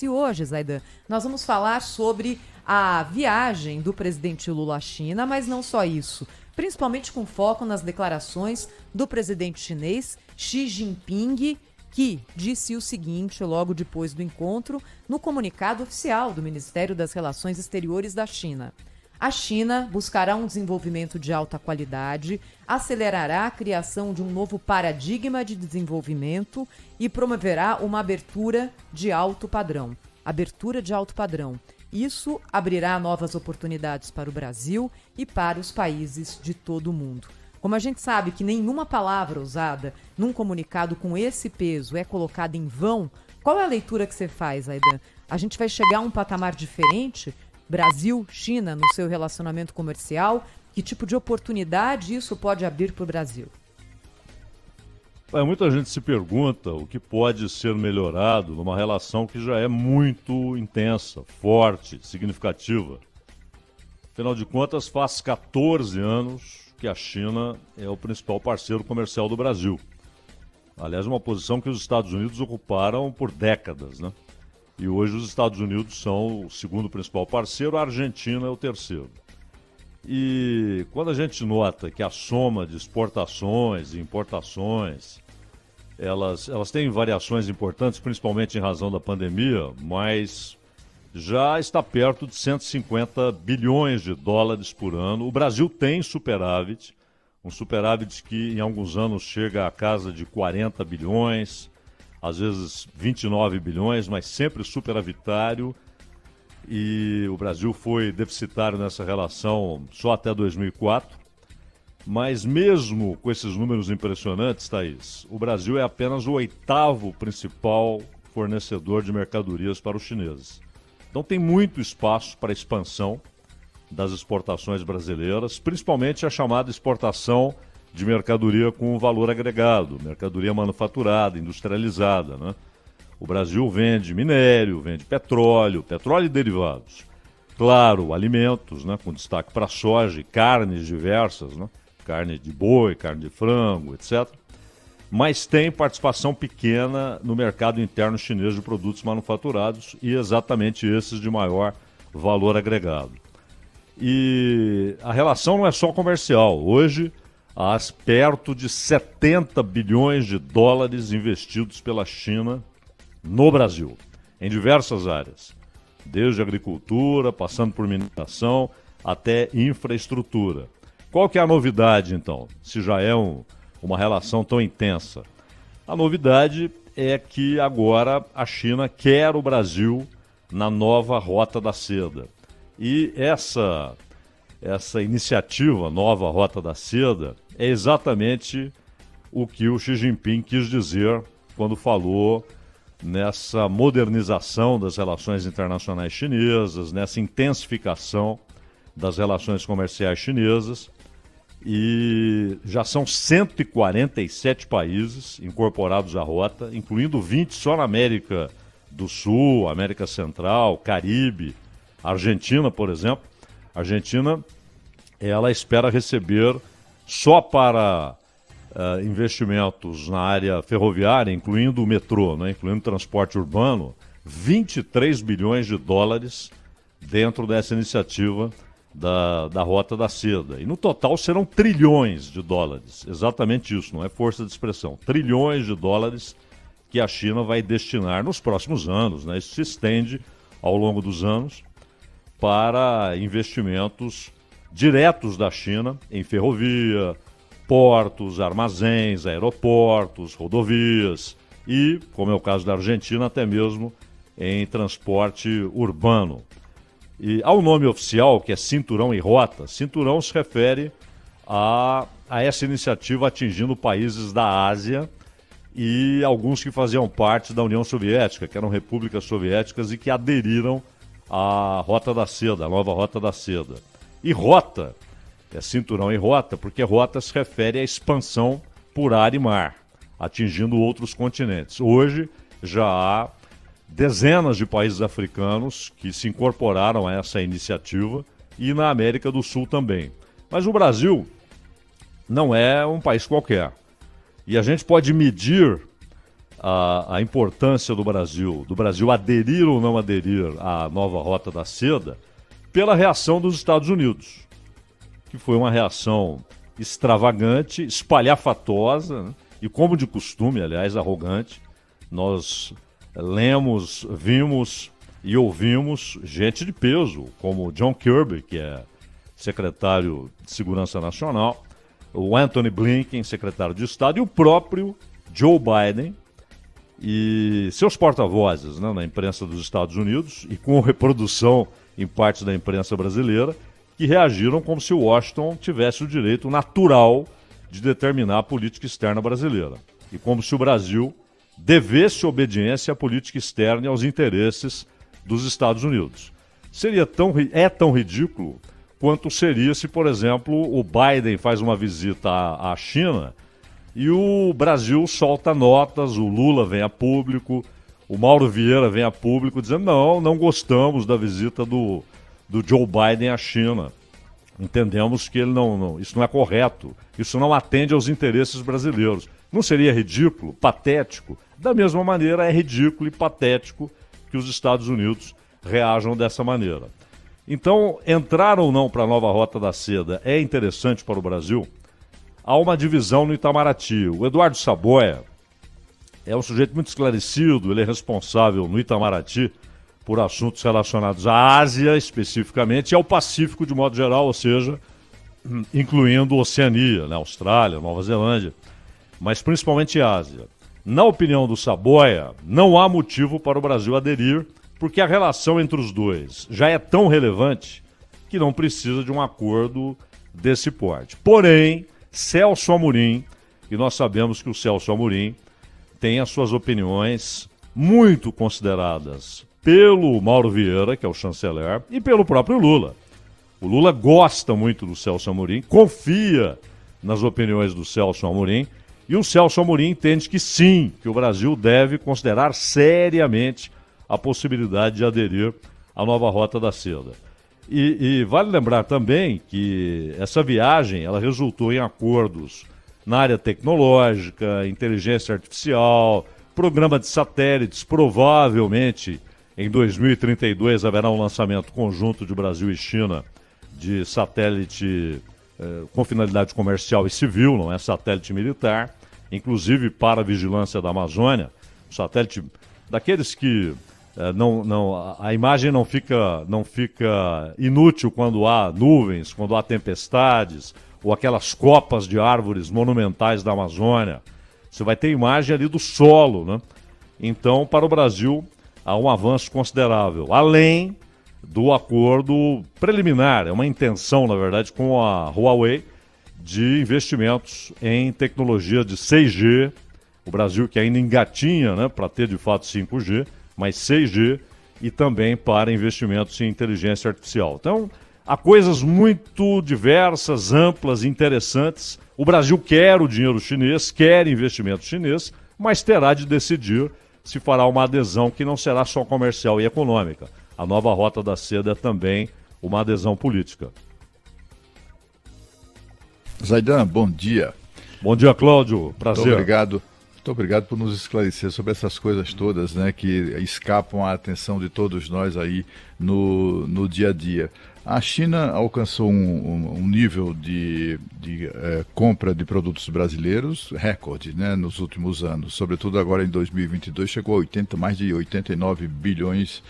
E hoje, Zaidan, nós vamos falar sobre a viagem do presidente Lula à China, mas não só isso, principalmente com foco nas declarações do presidente chinês Xi Jinping, que disse o seguinte logo depois do encontro no comunicado oficial do Ministério das Relações Exteriores da China. A China buscará um desenvolvimento de alta qualidade, acelerará a criação de um novo paradigma de desenvolvimento e promoverá uma abertura de alto padrão. Abertura de alto padrão. Isso abrirá novas oportunidades para o Brasil e para os países de todo o mundo. Como a gente sabe que nenhuma palavra usada num comunicado com esse peso é colocada em vão, qual é a leitura que você faz, Aidan? A gente vai chegar a um patamar diferente? Brasil, China, no seu relacionamento comercial? Que tipo de oportunidade isso pode abrir para o Brasil? Muita gente se pergunta o que pode ser melhorado numa relação que já é muito intensa, forte, significativa. Afinal de contas, faz 14 anos que a China é o principal parceiro comercial do Brasil. Aliás, uma posição que os Estados Unidos ocuparam por décadas, né? E hoje os Estados Unidos são o segundo principal parceiro, a Argentina é o terceiro. E quando a gente nota que a soma de exportações e importações, elas têm variações importantes, principalmente em razão da pandemia, mas já está perto de 150 bilhões de dólares por ano. O Brasil tem superávit, um superávit que em alguns anos chega à casa de 40 bilhões, às vezes 29 bilhões, mas sempre superavitário. E o Brasil foi deficitário nessa relação só até 2004. Mas mesmo com esses números impressionantes, Thaís, o Brasil é apenas o 8º principal fornecedor de mercadorias para os chineses. Então tem muito espaço para expansão das exportações brasileiras, principalmente a chamada exportação de mercadoria com valor agregado, mercadoria manufaturada, industrializada, né? O Brasil vende minério, vende petróleo e derivados. Claro, alimentos, né, com destaque para soja e carnes diversas, né? Carne de boi, carne de frango, etc. Mas tem participação pequena no mercado interno chinês de produtos manufaturados e exatamente esses de maior valor agregado. E a relação não é só comercial. Hoje, há perto de 70 bilhões de dólares investidos pela China no Brasil, em diversas áreas, desde agricultura, passando por mineração, até infraestrutura. Qual que é a novidade, então, se já é uma relação tão intensa? A novidade é que agora a China quer o Brasil na nova Rota da Seda. E essa iniciativa, Nova Rota da Seda, é exatamente o que o Xi Jinping quis dizer quando falou nessa modernização das relações internacionais chinesas, nessa intensificação das relações comerciais chinesas. E já são 147 países incorporados à rota, incluindo 20 só na América do Sul, América Central, Caribe, Argentina, por exemplo. A Argentina, ela espera receber só para investimentos na área ferroviária, incluindo o metrô, né, incluindo o transporte urbano, 23 bilhões de dólares dentro dessa iniciativa da Rota da Seda. E no total serão trilhões de dólares. Exatamente isso, não é força de expressão. Trilhões de dólares que a China vai destinar nos próximos anos, né? Isso se estende ao longo dos anos para investimentos diretos da China em ferrovia, portos, armazéns, aeroportos, rodovias e, como é o caso da Argentina, até mesmo em transporte urbano. E ao nome oficial, que é Cinturão e Rota, Cinturão se refere a essa iniciativa atingindo países da Ásia e alguns que faziam parte da União Soviética, que eram repúblicas soviéticas e que aderiram à Rota da Seda, a nova Rota da Seda. E Rota, é Cinturão e Rota, porque Rota se refere à expansão por ar e mar, atingindo outros continentes. Hoje já há dezenas de países africanos que se incorporaram a essa iniciativa e na América do Sul também. Mas o Brasil não é um país qualquer. E a gente pode medir a importância do Brasil aderir ou não aderir à nova Rota da Seda, pela reação dos Estados Unidos, que foi uma reação extravagante, espalhafatosa, né? E como de costume, aliás, arrogante. Nós lemos, vimos e ouvimos gente de peso, como John Kirby, que é secretário de Segurança Nacional, o Anthony Blinken, secretário de Estado, e o próprio Joe Biden e seus porta-vozes, né, na imprensa dos Estados Unidos e com reprodução em partes da imprensa brasileira, que reagiram como se Washington tivesse o direito natural de determinar a política externa brasileira e como se o Brasil devesse obediência à política externa e aos interesses dos Estados Unidos. É tão ridículo quanto seria se, por exemplo, o Biden faz uma visita à China e o Brasil solta notas, o Lula vem a público, o Mauro Vieira vem a público dizendo não gostamos da visita do Joe Biden à China. Entendemos que isso não é correto, isso não atende aos interesses brasileiros. Não seria ridículo, patético? Da mesma maneira, é ridículo e patético que os Estados Unidos reajam dessa maneira. Então, entrar ou não para a nova Rota da Seda é interessante para o Brasil? Há uma divisão no Itamaraty. O Eduardo Saboia é um sujeito muito esclarecido, ele é responsável no Itamaraty por assuntos relacionados à Ásia, especificamente, e ao Pacífico de modo geral, ou seja, incluindo Oceania, né, Austrália, Nova Zelândia, mas principalmente a Ásia. Na opinião do Saboia, não há motivo para o Brasil aderir, porque a relação entre os dois já é tão relevante que não precisa de um acordo desse porte. Porém, Celso Amorim, e nós sabemos que o Celso Amorim tem as suas opiniões muito consideradas pelo Mauro Vieira, que é o chanceler, e pelo próprio Lula. O Lula gosta muito do Celso Amorim, confia nas opiniões do Celso Amorim, e o Celso Amorim entende que sim, que o Brasil deve considerar seriamente a possibilidade de aderir à nova Rota da Seda. E vale lembrar também que essa viagem ela resultou em acordos na área tecnológica, inteligência artificial, programa de satélites. Provavelmente em 2032 haverá um lançamento conjunto de Brasil e China de satélite com finalidade comercial e civil, não é satélite militar, inclusive para a vigilância da Amazônia, um satélite daqueles que a imagem não fica inútil quando há nuvens, quando há tempestades, ou aquelas copas de árvores monumentais da Amazônia. Você vai ter imagem ali do solo, né? Então, para o Brasil, há um avanço considerável, além do acordo preliminar, é uma intenção, na verdade, com a Huawei, de investimentos em tecnologia de 6G, o Brasil que ainda engatinha, né, para ter de fato 5G, mas 6G, e também para investimentos em inteligência artificial. Então, há coisas muito diversas, amplas, interessantes. O Brasil quer o dinheiro chinês, quer investimento chinês, mas terá de decidir se fará uma adesão que não será só comercial e econômica. A nova Rota da Seda é também uma adesão política. Zaidan, bom dia. Bom dia, Cláudio. Prazer. Muito obrigado por nos esclarecer sobre essas coisas todas, né, que escapam à atenção de todos nós aí no dia a dia. A China alcançou um nível de compra de produtos brasileiros recorde, né, nos últimos anos. Sobretudo agora em 2022 chegou a mais de 89 bilhões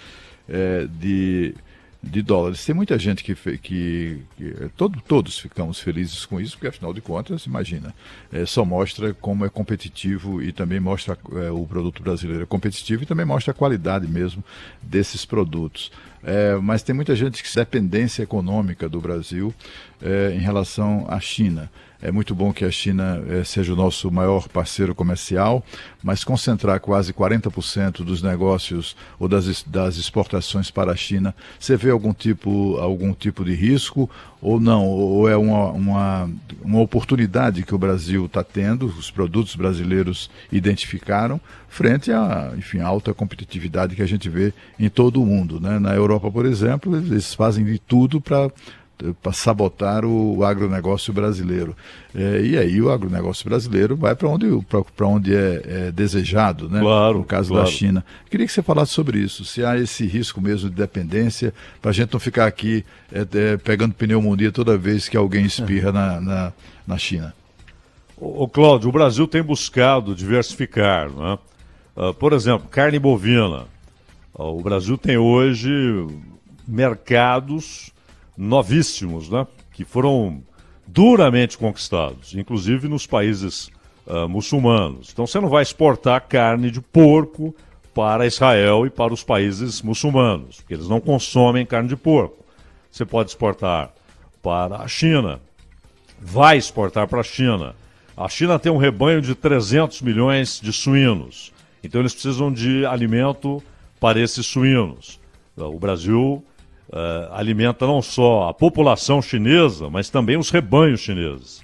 de dólares. Tem muita gente todos ficamos felizes com isso, porque afinal de contas, imagina, só mostra como é competitivo e também mostra o produto brasileiro é competitivo e também mostra a qualidade mesmo desses produtos. Mas tem muita gente que dependência econômica do Brasil em relação à China. É muito bom que a China seja o nosso maior parceiro comercial, mas concentrar quase 40% dos negócios ou das exportações para a China, você vê algum tipo de risco ou não? Ou é uma oportunidade que o Brasil está tendo, os produtos brasileiros identificaram, frente à, enfim, alta competitividade que a gente vê em todo o mundo, né? Na Europa, por exemplo, eles fazem de tudo para para sabotar o agronegócio brasileiro. E aí o agronegócio brasileiro vai para onde é desejado, né? Claro, no caso claro. da China. Queria que você falasse sobre isso, se há esse risco mesmo de dependência, para a gente não ficar aqui pegando pneumonia toda vez que alguém espirra na China. Ô Cláudio, o Brasil tem buscado diversificar, né? Por exemplo, carne bovina. O Brasil tem hoje mercados novíssimos, né? Que foram duramente conquistados, inclusive nos países muçulmanos. Então você não vai exportar carne de porco para Israel e para os países muçulmanos, porque eles não consomem carne de porco. Você pode exportar para a China, vai exportar para a China. A China tem um rebanho de 300 milhões de suínos, então eles precisam de alimento para esses suínos. O Brasil alimenta não só a população chinesa, mas também os rebanhos chineses.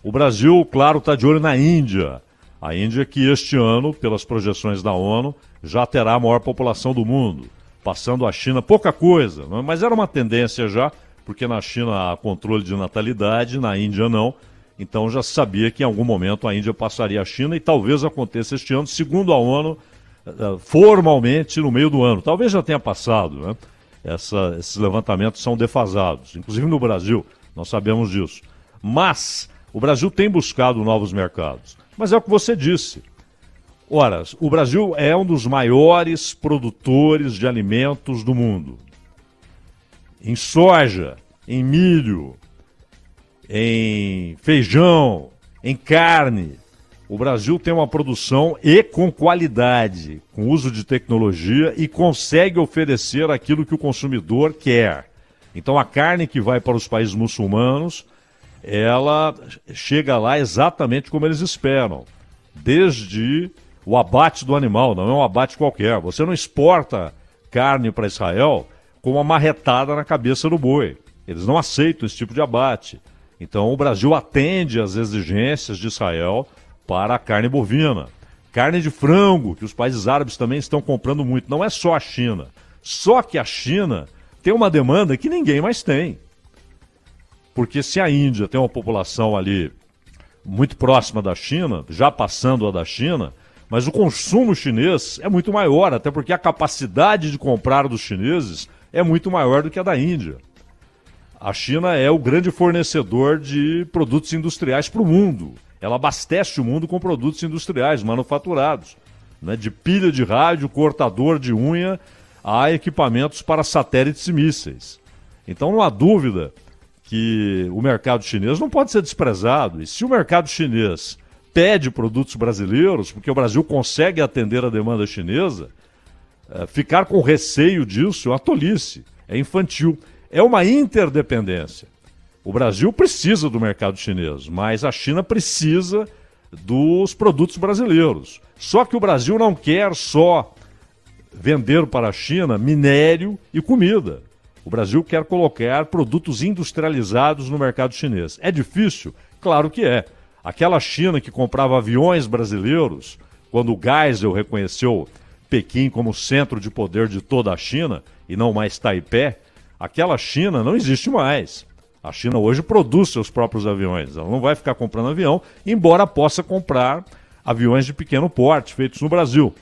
O Brasil, claro, está de olho na Índia. A Índia que este ano, pelas projeções da ONU, já terá a maior população do mundo, passando a China pouca coisa, mas era uma tendência já, porque na China há controle de natalidade, na Índia não. Então já se sabia que em algum momento a Índia passaria a China e talvez aconteça este ano, segundo a ONU, formalmente no meio do ano. Talvez já tenha passado, né? Esses levantamentos são defasados, inclusive no Brasil, nós sabemos disso. Mas o Brasil tem buscado novos mercados. Mas é o que você disse. Ora, o Brasil é um dos maiores produtores de alimentos do mundo. Em soja, em milho, em feijão, em carne. O Brasil tem uma produção e com qualidade, com uso de tecnologia e consegue oferecer aquilo que o consumidor quer. Então a carne que vai para os países muçulmanos, ela chega lá exatamente como eles esperam. Desde o abate do animal, não é um abate qualquer. Você não exporta carne para Israel com uma marretada na cabeça do boi. Eles não aceitam esse tipo de abate. Então o Brasil atende às exigências de Israel para a carne bovina. Carne de frango, que os países árabes também estão comprando muito. Não é só a China. Só que a China tem uma demanda que ninguém mais tem. Porque se a Índia tem uma população ali muito próxima da China, já passando a da China, mas o consumo chinês é muito maior, até porque a capacidade de comprar dos chineses é muito maior do que a da Índia. A China é o grande fornecedor de produtos industriais para o mundo. Ela abastece o mundo com produtos industriais, manufaturados, né? De pilha de rádio, cortador de unha, a equipamentos para satélites e mísseis. Então não há dúvida que o mercado chinês não pode ser desprezado. E se o mercado chinês pede produtos brasileiros, porque o Brasil consegue atender a demanda chinesa, ficar com receio disso é uma tolice, é infantil. É uma interdependência. O Brasil precisa do mercado chinês, mas a China precisa dos produtos brasileiros. Só que o Brasil não quer só vender para a China minério e comida. O Brasil quer colocar produtos industrializados no mercado chinês. É difícil? Claro que é. Aquela China que comprava aviões brasileiros, quando o Geisel reconheceu Pequim como centro de poder de toda a China, e não mais Taipei, aquela China não existe mais. A China hoje produz seus próprios aviões. Ela não vai ficar comprando avião, embora possa comprar aviões de pequeno porte, feitos no Brasil,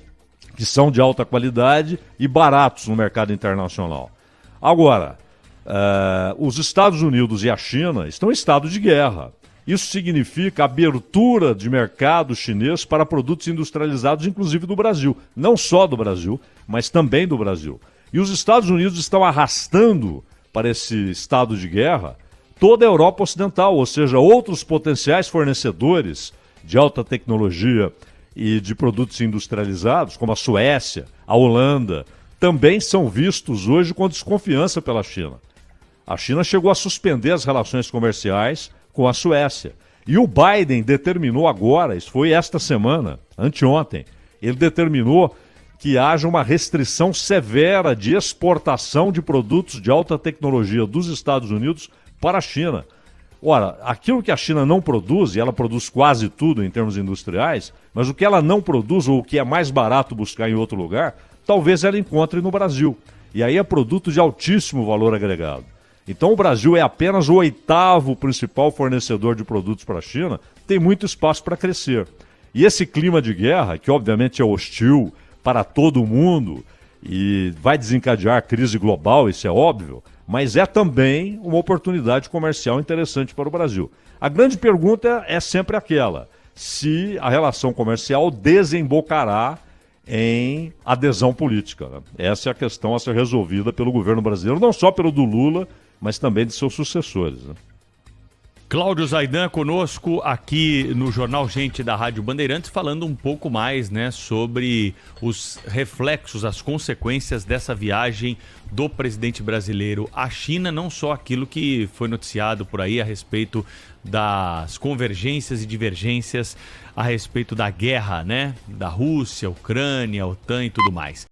que são de alta qualidade e baratos no mercado internacional. Agora, os Estados Unidos e a China estão em estado de guerra. Isso significa abertura de mercado chinês para produtos industrializados, inclusive do Brasil. Não só do Brasil, mas também do Brasil. E os Estados Unidos estão arrastando para esse estado de guerra toda a Europa Ocidental, ou seja, outros potenciais fornecedores de alta tecnologia e de produtos industrializados, como a Suécia, a Holanda, também são vistos hoje com desconfiança pela China. A China chegou a suspender as relações comerciais com a Suécia. E o Biden determinou agora, isso foi esta semana, anteontem, ele determinou que haja uma restrição severa de exportação de produtos de alta tecnologia dos Estados Unidos para a China. Ora, aquilo que a China não produz, e ela produz quase tudo em termos industriais, mas o que ela não produz ou o que é mais barato buscar em outro lugar, talvez ela encontre no Brasil. E aí é produto de altíssimo valor agregado. Então o Brasil é apenas o 8º principal fornecedor de produtos para a China, tem muito espaço para crescer. E esse clima de guerra, que obviamente é hostil para todo mundo e vai desencadear crise global, isso é óbvio, mas é também uma oportunidade comercial interessante para o Brasil. A grande pergunta é sempre aquela: se a relação comercial desembocará em adesão política, né? Essa é a questão a ser resolvida pelo governo brasileiro, não só pelo do Lula, mas também de seus sucessores, né? Cláudio Zaidan conosco aqui no Jornal Gente da Rádio Bandeirantes, falando um pouco mais, né, sobre os reflexos, as consequências dessa viagem do presidente brasileiro à China, não só aquilo que foi noticiado por aí a respeito das convergências e divergências a respeito da guerra, né, da Rússia, Ucrânia, OTAN e tudo mais.